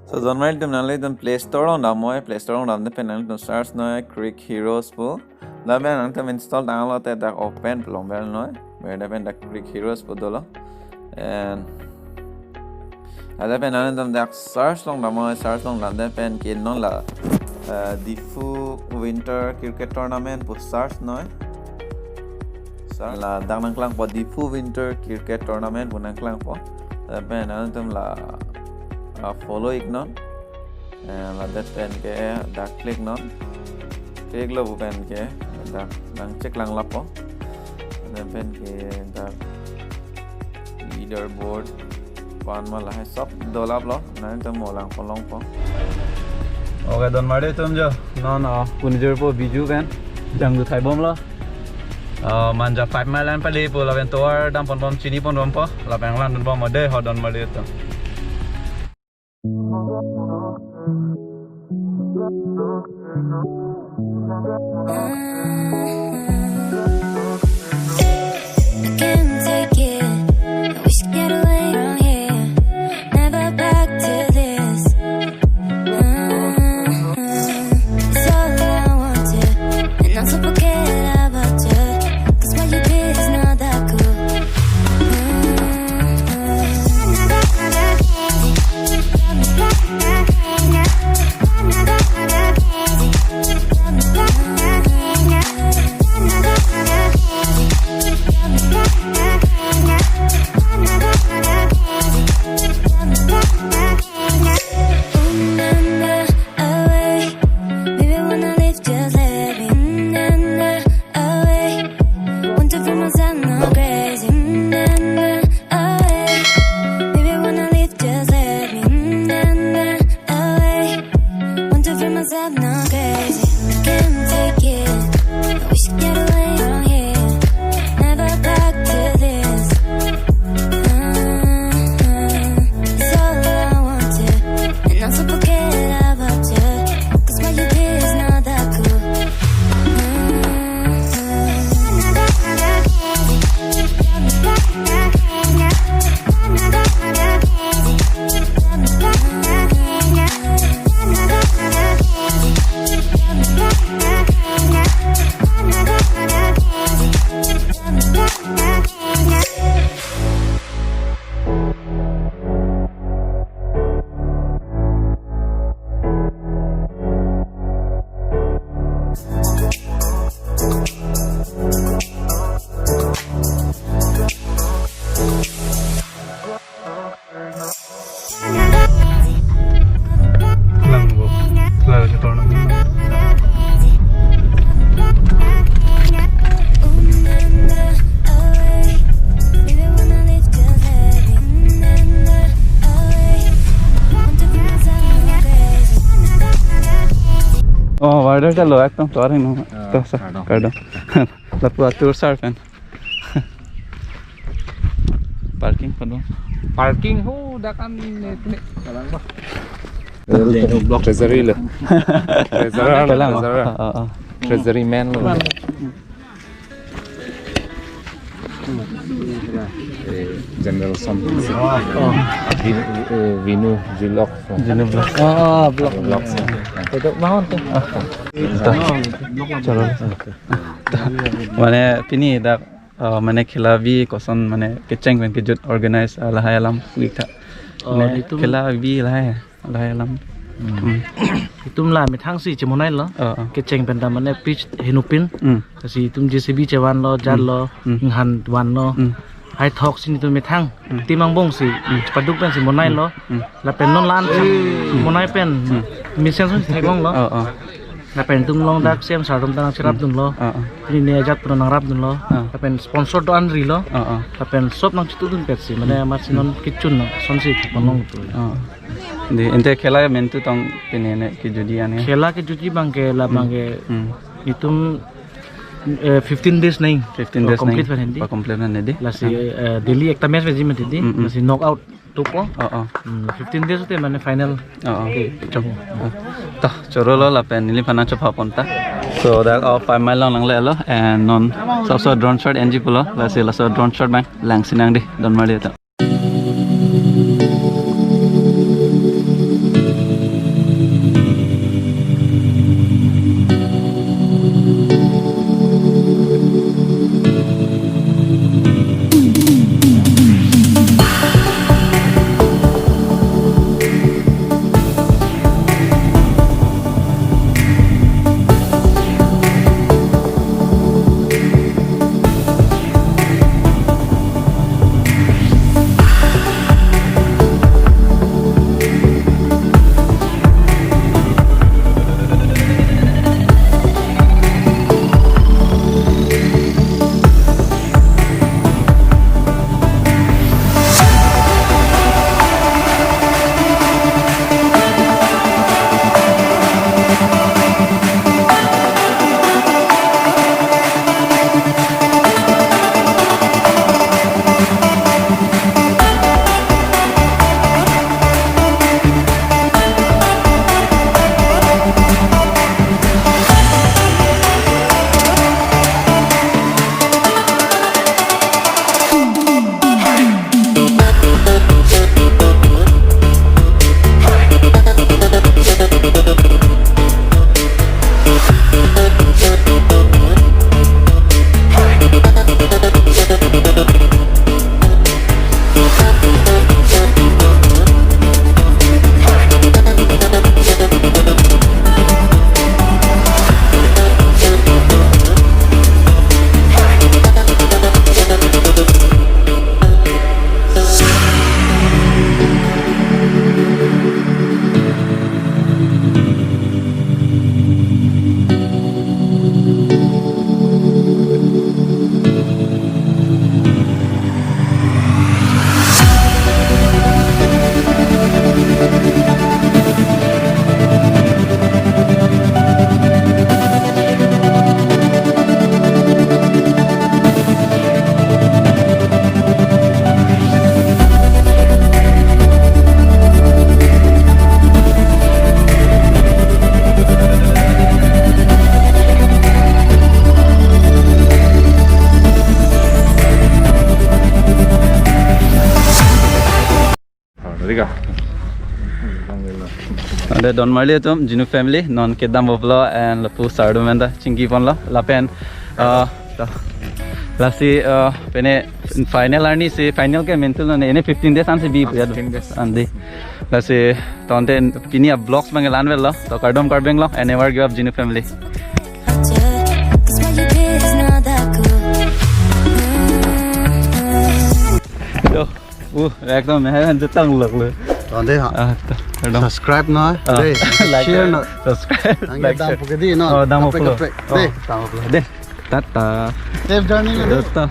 So don't mind them now. Them Play Store on the Play Store on the pen and stars no Creek Heroes po. The man them install download that open plum well no. Where the pen the Creek Heroes po dolo. And ada pen them the search long the search long the pen kin no la Diphu Winter Cricket Tournament po search no. La dang nang klang po Diphu Winter Cricket Tournament po nang klang po. The pen them la follow it non and la that pen ke da click non click lo pen ke da lang check lang lapo then pen ke da leaderboard pan ma la hai sab dolap lo nan tam mo lang polong po okay don mare tum jo non punjur po biju pen jang du thai bom lo manja 5 mile an pali po la pen tour dam pon bom chini pon bom po la pen lan don bom ade ho don mare to order ka lo ekdom toring no to sa kardo la pura tour surf and parking pano parking ho dakan ni kalang ba Genu Vlogs treasury lo treasury man lo general something Genu Vlogs Vlogs itu mahon tuh chalo mane pini da mane khilavi koson mane kecheng ben kejut organize lahai alam wika mane khilavi lahai alam Itum lah mitang si cemonai lo, keceng benda mana pitch henupin, kasi itum JCB cewan lo, jar lo, inghan wan lo, hai thok sini tu mitang, timang bong si, paduk pen si monai lo, la pen non lan si monai pen, misian sun si thekong lo, la pen tum long dak siam sarum tanang sirap dun lo, ini ni ajat pun nang rap dun lo, la pen sponsor do anri lo, la pen sop nang citu dun pet si, mana masih non kicun lo, son si thekong tu. Di ente khela mentu tong pinene ki judi ane khela ke judi bangke la bangke itum 15 days nahi 15 days complete fan hindi complete na nedi la si daily ekta match veji met hindi la si knock out tupo 15 days te mane final okay ta chorolo la pen nili phana chapa ponta so that all 5 mile long lang le lo and non so drone shot NG pulo la si la so drone shot bang lang sinang di don mari ta Ada Don Marley tum Genu family non kedam boblo and lapu sardu menda chingi ponlo lapen lasi pene final arni se final ke mental ne ene 15 days an se bi ya 15 days andi lasi tonte pini a blocks mangelan vello to kardom karbeng lo and never give up Genu family to ekdom mehan jetang laglo tonte ha subscribe no share no subscribe like dam pukedi no dam uplo de de tata safe journey tata